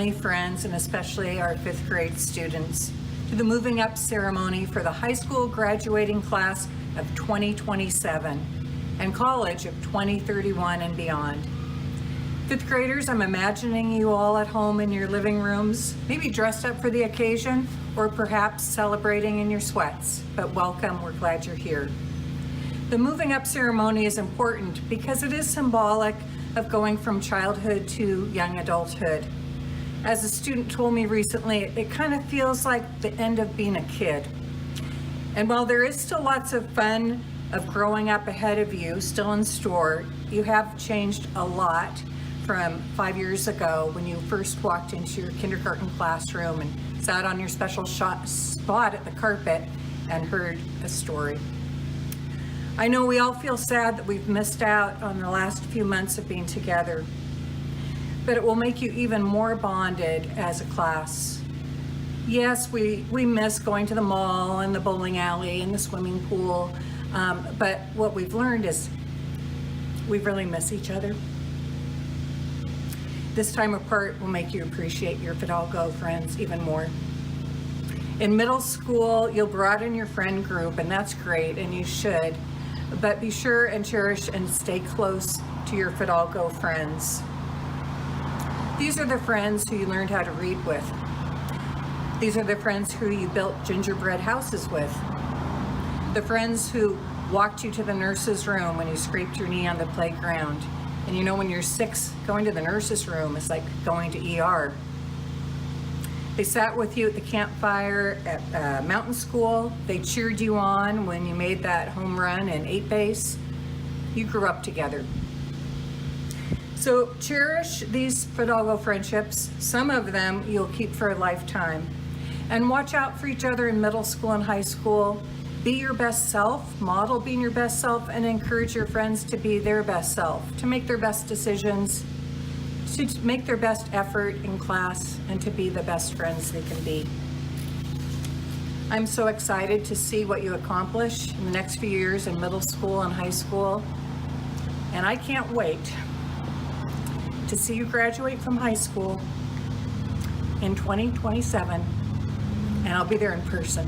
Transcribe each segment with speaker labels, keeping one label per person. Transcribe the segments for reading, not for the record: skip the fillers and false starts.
Speaker 1: family, friends, and especially our 5th grade students to the moving up ceremony for the high school graduating class of 2027 and college of 2031 and beyond. 5th graders, I'm imagining you all at home in your living rooms, maybe dressed up for the occasion or perhaps celebrating in your sweats, but welcome, we're glad you're here. The moving up ceremony is important because it is symbolic of going from childhood to young adulthood. As a student told me recently, it kind of feels like the end of being a kid. And while there is still lots of fun of growing up ahead of you, still in store, you have changed a lot from 5 years ago when you first walked into your kindergarten classroom and sat on your special spot at the carpet and heard a story. I know we all feel sad that we've missed out on the last few months of being together, but it will make you even more bonded as a class. Yes, we miss going to the mall and the bowling alley and the swimming pool, but what we've learned is we really miss each other. This time apart will make you appreciate your Fidalgo friends even more. In middle school, you'll broaden your friend group, and that's great, and you should, but be sure and cherish and stay close to your Fidalgo friends. These are the friends who you learned how to read with. These are the friends who you built gingerbread houses with. The friends who walked you to the nurse's room when you scraped your knee on the playground. And you know, when you're 6, going to the nurse's room is like going to ER. They sat with you at the campfire at mountain school. They cheered you on when you made that home run in 8 base. You grew up together. So cherish these Fidalgo friendships. Some of them you'll keep for a lifetime. And watch out for each other in middle school and high school. Be your best self, model being your best self, and encourage your friends to be their best self, to make their best decisions, to make their best effort in class, and to be the best friends they can be. I'm so excited to see what you accomplish in the next few years in middle school and high school, and I can't wait to see you graduate from high school in 2027, and I'll be there in person.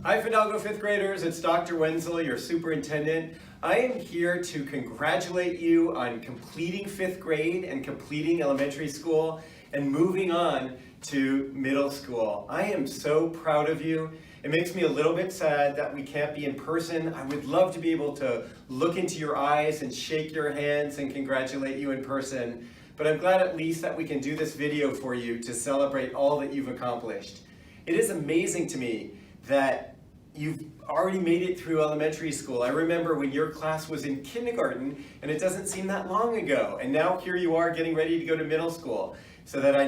Speaker 2: Hi Fidalgo 5th graders, it's Dr. Wenzel, your superintendent. I am here to congratulate you on completing 5th grade and completing elementary school and moving on to middle school. I am so proud of you. It makes me a little bit sad that we can't be in person. I would love to be able to look into your eyes and shake your hands and congratulate you in person. But I'm glad at least that we can do this video for you to celebrate all that you've accomplished. It is amazing to me that you've already made it through elementary school. I remember when your class was in kindergarten, and it doesn't seem that long ago. And now here you are getting ready to go to middle school. So that I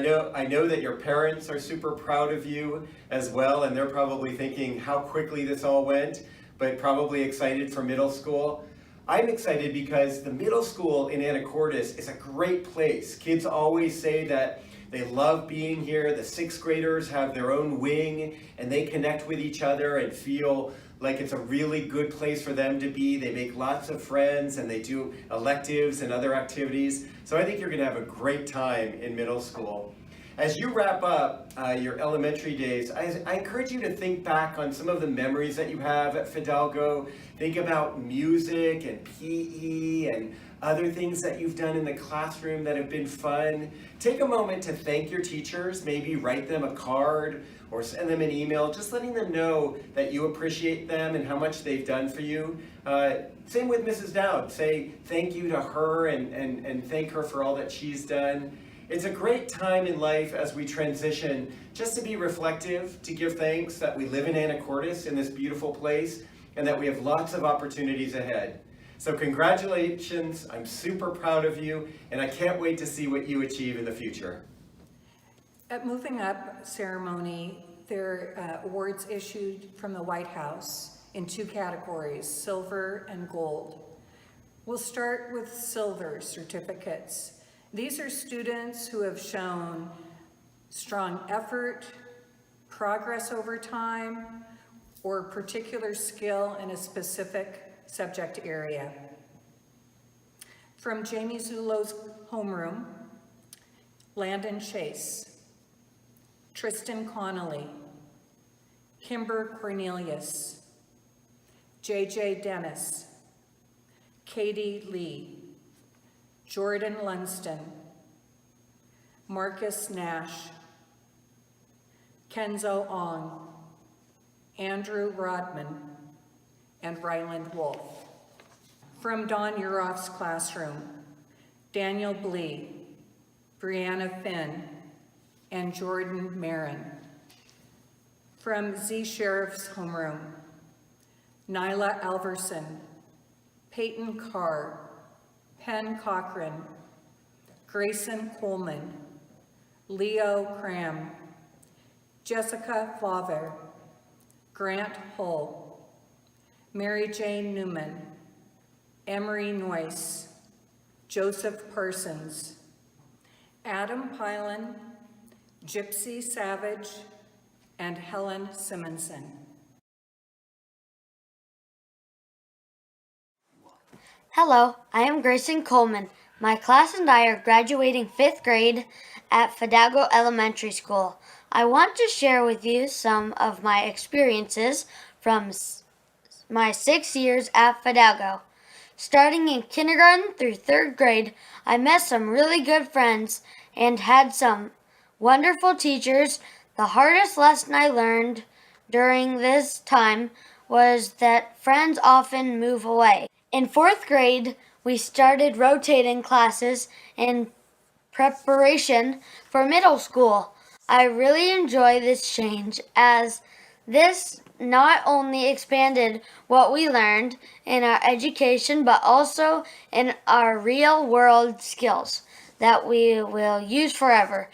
Speaker 2: know that your parents are super proud of you as well, and they're probably thinking how quickly this all went, but probably excited for middle school. I'm excited because the middle school in Anacortes is a great place. Kids always say that they love being here. The 6th graders have their own wing and they connect with each other and feel like it's a really good place for them to be. They make lots of friends and they do electives and other activities. So I think you're going to have a great time in middle school. As you wrap up your elementary days, I encourage you to think back on some of the memories that you have at Fidalgo. Think about music and PE and other things that you've done in the classroom that have been fun. Take a moment to thank your teachers, maybe write them a card or send them an email, just letting them know that you appreciate them and how much they've done for you. Same with Mrs. Dowd. Say thank you to her and thank her for all that she's done. It's a great time in life as we transition just to be reflective, to give thanks that we live in Anacortes, in this beautiful place, and that we have lots of opportunities ahead. So congratulations, I'm super proud of you, and I can't wait to see what you achieve in the future.
Speaker 1: At Moving Up ceremony, there are awards issued from the White House in 2 categories, silver and gold. We'll start with silver certificates. These are students who have shown strong effort, progress over time, or particular skill in a specific subject area. From Jamie Zullo's homeroom, Landon Chase, Tristan Connolly, Kimber Cornelius, JJ Dennis, Katie Lee, Jordan Lunston, Marcus Nash, Kenzo Ong, Andrew Rodman, and Ryland Wolf. From Don Uroff's classroom, Daniel Blee, Brianna Finn, and Jordan Marin. From Z Sheriff's homeroom, Nyla Alverson, Peyton Carr, Penn Cochran, Grayson Coleman, Leo Cram, Jessica Flaver, Grant Hull, Mary Jane Newman, Emery Noyce, Joseph Parsons, Adam Pylan, Gypsy Savage, and Helen Simonson.
Speaker 3: Hello, I am Grayson Coleman. My class and I are graduating 5th grade at Fidalgo Elementary School. I want to share with you some of my experiences from my 6 years at Fidalgo. Starting in kindergarten through 3rd grade, I met some really good friends and had some wonderful teachers. The hardest lesson I learned during this time was that friends often move away. In 4th grade, we started rotating classes in preparation for middle school. I really enjoy this change as this not only expanded what we learned in our education, but also in our real world skills that we will use forever.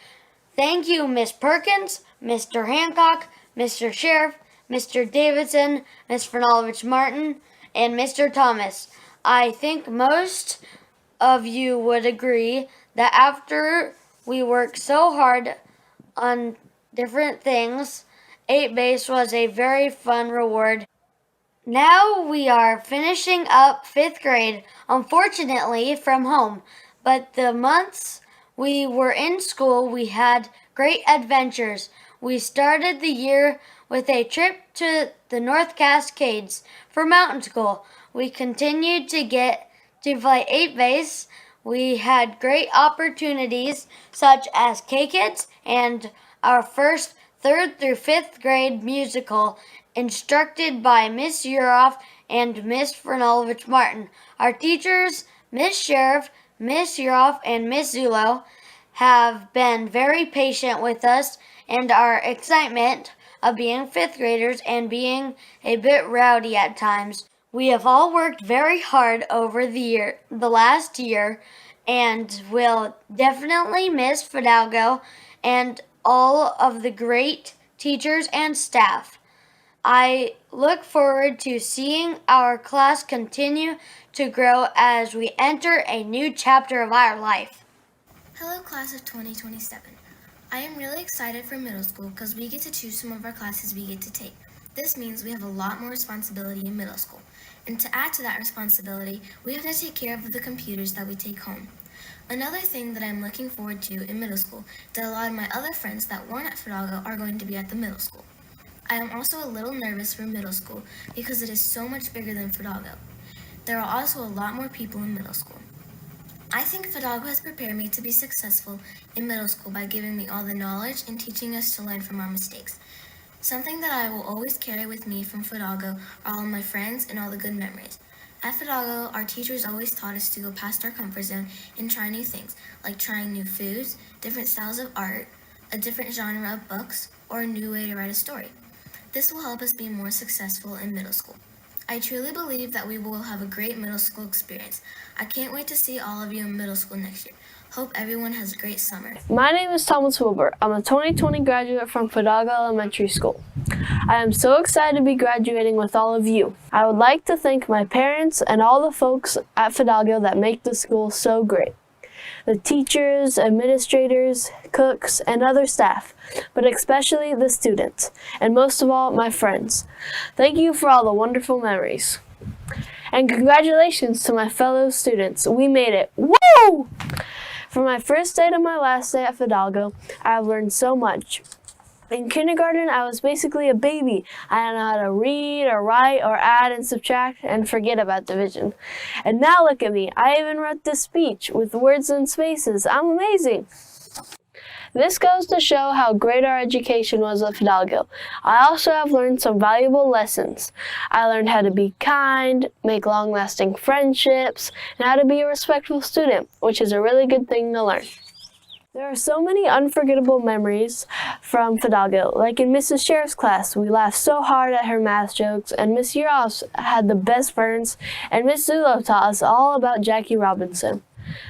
Speaker 3: Thank you, Miss Perkins, Mr. Hancock, Mr. Sheriff, Mr. Davidson, Ms. Fernalovich Martin, and Mr. Thomas. I think most of you would agree that after we worked so hard on different things, 8 Base was a very fun reward. Now we are finishing up 5th grade, unfortunately from home, but the months we were in school, we had great adventures. We started the year with a trip to the North Cascades for mountain school. We continued to get to play 8 Base. We had great opportunities such as K-Kids and our first 3rd through 5th grade musical instructed by Miss Uroff and Miss Fernalovich Martin. Our teachers, Miss Sheriff, Miss Uroff, and Miss Zulo, have been very patient with us and our excitement of being 5th graders and being a bit rowdy at times. We have all worked very hard over the last year, and will definitely miss Fidalgo and all of the great teachers and staff. I look forward to seeing our class continue to grow as we enter a new chapter of our life.
Speaker 4: Hello, class of 2027. I am really excited for middle school because we get to choose some of our classes we get to take. This means we have a lot more responsibility in middle school. And to add to that responsibility, we have to take care of the computers that we take home. Another thing that I'm looking forward to in middle school is that a lot of my other friends that weren't at Fidalgo are going to be at the middle school. I am also a little nervous for middle school because it is so much bigger than Fidalgo. There are also a lot more people in middle school. I think Fidalgo has prepared me to be successful in middle school by giving me all the knowledge and teaching us to learn from our mistakes. Something that I will always carry with me from Fidalgo are all my friends and all the good memories. At Fidalgo, our teachers always taught us to go past our comfort zone and try new things, like trying new foods, different styles of art, a different genre of books, or a new way to write a story. This will help us be more successful in middle school. I truly believe that we will have a great middle school experience. I can't wait to see all of you in middle school next year. Hope everyone has a great summer.
Speaker 5: My name is Thomas Wilbur. I'm a 2020 graduate from Fidalgo Elementary School. I am so excited to be graduating with all of you. I would like to thank my parents and all the folks at Fidalgo that make the school so great. The teachers, administrators, cooks, and other staff, but especially the students, and most of all, my friends. Thank you for all the wonderful memories. And congratulations to my fellow students. We made it. Woo! From my first day to my last day at Fidalgo, I have learned so much. In kindergarten, I was basically a baby. I didn't know how to read or write or add and subtract and forget about division. And now look at me. I even wrote this speech with words and spaces. I'm amazing. This goes to show how great our education was at Fidalgo. I also have learned some valuable lessons. I learned how to be kind, make long-lasting friendships, and how to be a respectful student, which is a really good thing to learn. There are so many unforgettable memories from Fidalgo. Like in Mrs. Sheriff's class, we laughed so hard at her math jokes, and Miss Uros had the best burns, and Miss Zulo taught us all about Jackie Robinson.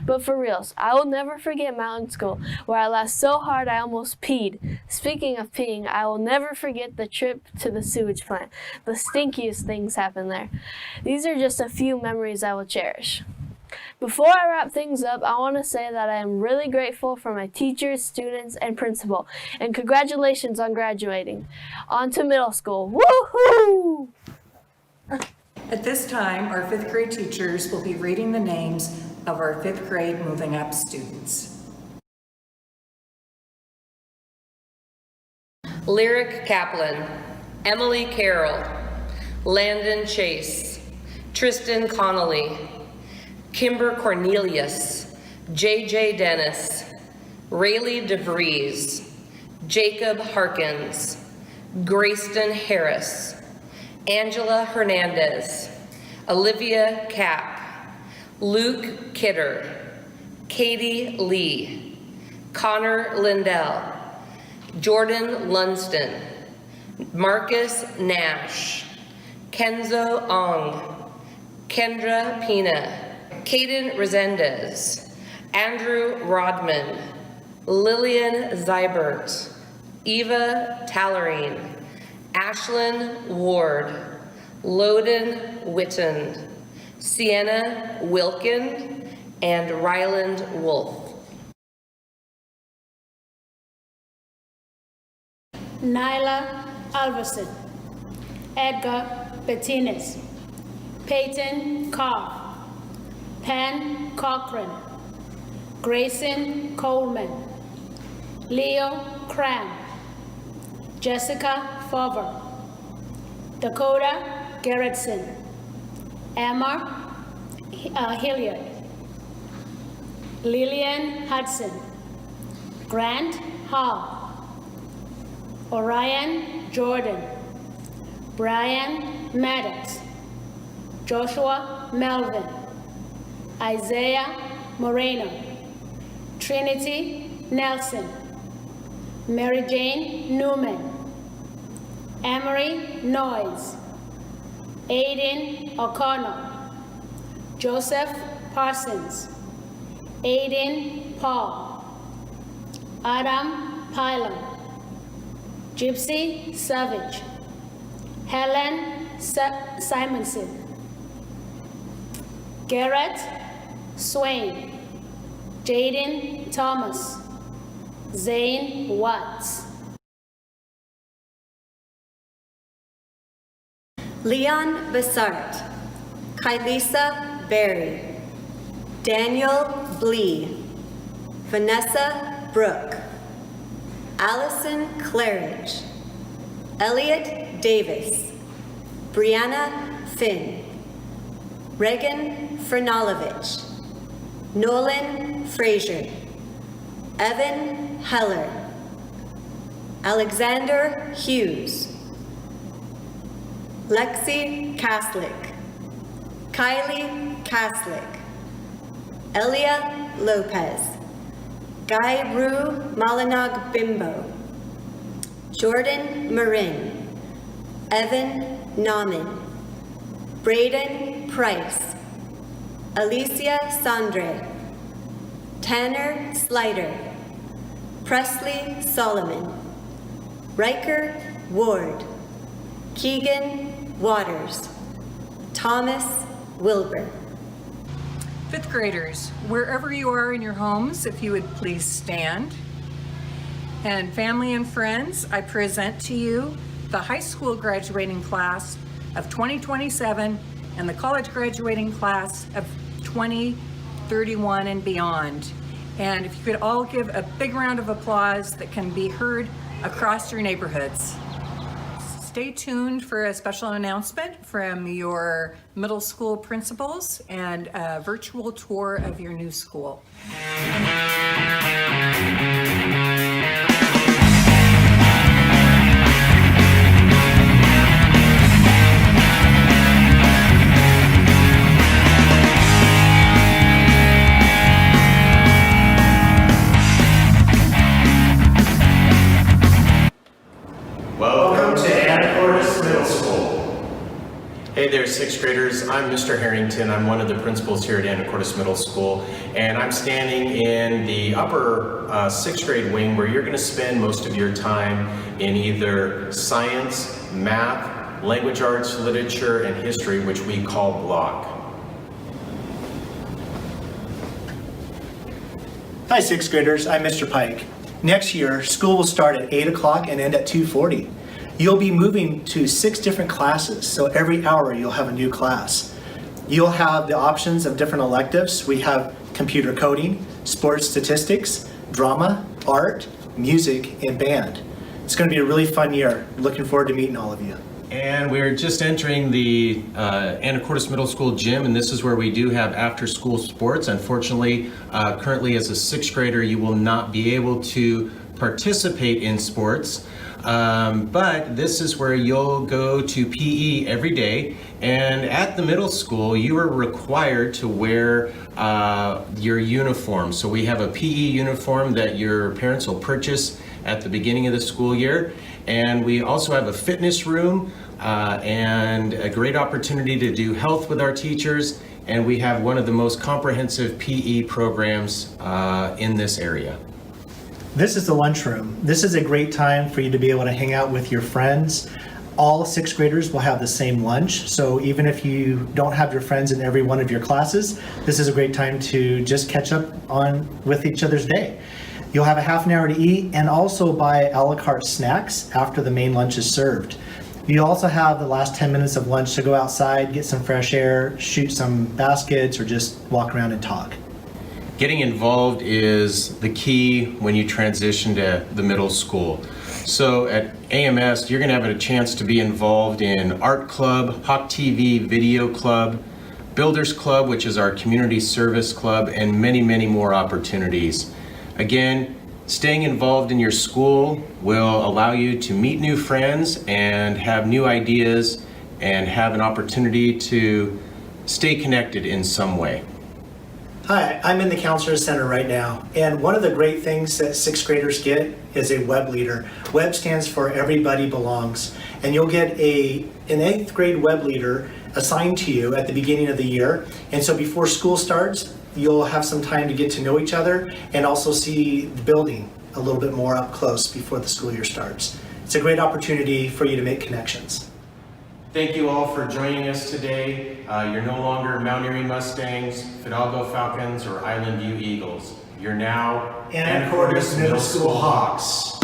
Speaker 5: But for reals, I will never forget mountain school, where I laughed so hard I almost peed. Speaking of peeing, I will never forget the trip to the sewage plant. The stinkiest things happened there. These are just a few memories I will cherish. Before I wrap things up, I want to say that I am really grateful for my teachers, students, and principal, and congratulations on graduating. On to middle school. Woohoo!
Speaker 1: At this time, our fifth grade teachers will be reading the names of our fifth grade moving up students.
Speaker 6: Lyric Kaplan, Emily Carroll, Landon Chase, Tristan Connolly, Kimber Cornelius, J.J. Dennis, Rayleigh DeVries, Jacob Harkins, Grayston Harris, Angela Hernandez, Olivia Kapp, Luke Kidder, Katie Lee, Connor Lindell, Jordan Lunston, Marcus Nash, Kenzo Ong, Kendra Pina, Caden Resendez, Andrew Rodman, Lillian Zybert, Eva Tallerine, Ashlyn Ward, Loden Witten, Sienna Wilkin, and Ryland Wolf.
Speaker 7: Nyla Alverson, Edgar Bettines, Peyton Carr, Pan Cochran, Grayson Coleman, Leo Cram, Jessica Fover, Dakota Gerritsen, Emma Hilliard, Lillian Hudson, Grant Hall, Orion Jordan, Brian Maddox, Joshua Melvin, Isaiah Moreno, Trinity Nelson, Mary Jane Newman, Emery Noyes, Aiden O'Connell, Joseph Parsons, Aiden Paul, Adam Pylam, Gypsy Savage, Helen Simonson, Garrett Swain, Jaden Thomas, Zane Watts,
Speaker 8: Leon Bessart, Kylisa Berry, Daniel Blee, Vanessa Brooke, Allison Claridge, Elliot Davis, Brianna Finn, Regan Fernalovich, Nolan Frazier, Evan Heller, Alexander Hughes, Lexi Kaslik, Kylie Kaslik, Elia Lopez, Guy Rue Malanog Bimbo, Jordan Marin, Evan Nauman, Braden Price, Alicia Sandre, Tanner Slider, Presley Solomon, Riker Ward, Keegan Waters, Thomas Wilbur.
Speaker 1: Fifth graders, wherever you are in your homes, if you would please stand. And family and friends, I present to you the high school graduating class of 2027 and the college graduating class of 2031 and beyond. And if you could all give a big round of applause that can be heard across your neighborhoods. Stay tuned for a special announcement from your middle school principals and a virtual tour of your new school.
Speaker 2: Welcome to Anacortes Middle School. Hey there, sixth graders. I'm Mr. Harrington. I'm one of the principals here at Anacortes Middle School, and I'm standing in the upper sixth grade wing where you're going to spend most of your time in either science, math, language arts, literature, and history, which we call block.
Speaker 9: Hi, sixth graders. I'm Mr. Pike. Next year, school will start at 8 o'clock and end at 2:40. You'll be moving to 6 different classes, so every hour you'll have a new class. You'll have the options of different electives. We have computer coding, sports statistics, drama, art, music, and band. It's going to be a really fun year. Looking forward to meeting all of you.
Speaker 2: And we're just entering the Anacortes Middle School gym, and this is where we do have after-school sports. Unfortunately, currently as a sixth grader, you will not be able to participate in sports, but this is where you'll go to PE every day. And at the middle school, you are required to wear your uniform. So we have a PE uniform that your parents will purchase at the beginning of the school year. And we also have a fitness room and a great opportunity to do health with our teachers. And we have one of the most comprehensive PE programs in this area.
Speaker 9: This is the lunchroom. This is a great time for you to be able to hang out with your friends. All sixth graders will have the same lunch. So even if you don't have your friends in every one of your classes, this is a great time to just catch up on with each other's day. You'll have a half an hour to eat and also buy a la carte snacks after the main lunch is served. You also have the last 10 minutes of lunch to go outside, get some fresh air, shoot some baskets, or just walk around and talk.
Speaker 2: Getting involved is the key when you transition to the middle school. So at AMS, you're going to have a chance to be involved in Art Club, Hawk TV Video Club, Builders Club, which is our community service club, and many, many more opportunities. Again, staying involved in your school will allow you to meet new friends and have new ideas and have an opportunity to stay connected in some way.
Speaker 9: Hi, I'm in the Counselor Center right now, and one of the great things that sixth graders get is a web leader. Web stands for Everybody Belongs, and you'll get an 8th grade web leader assigned to you at the beginning of the year. And so before school starts, you'll have some time to get to know each other and also see the building a little bit more up close before the school year starts. It's a great opportunity for you to make connections.
Speaker 2: Thank you all for joining us today. You're no longer Mount Airy Mustangs, Fidalgo Falcons, or Island View Eagles. You're now
Speaker 9: Anacortes Middle School Hawks.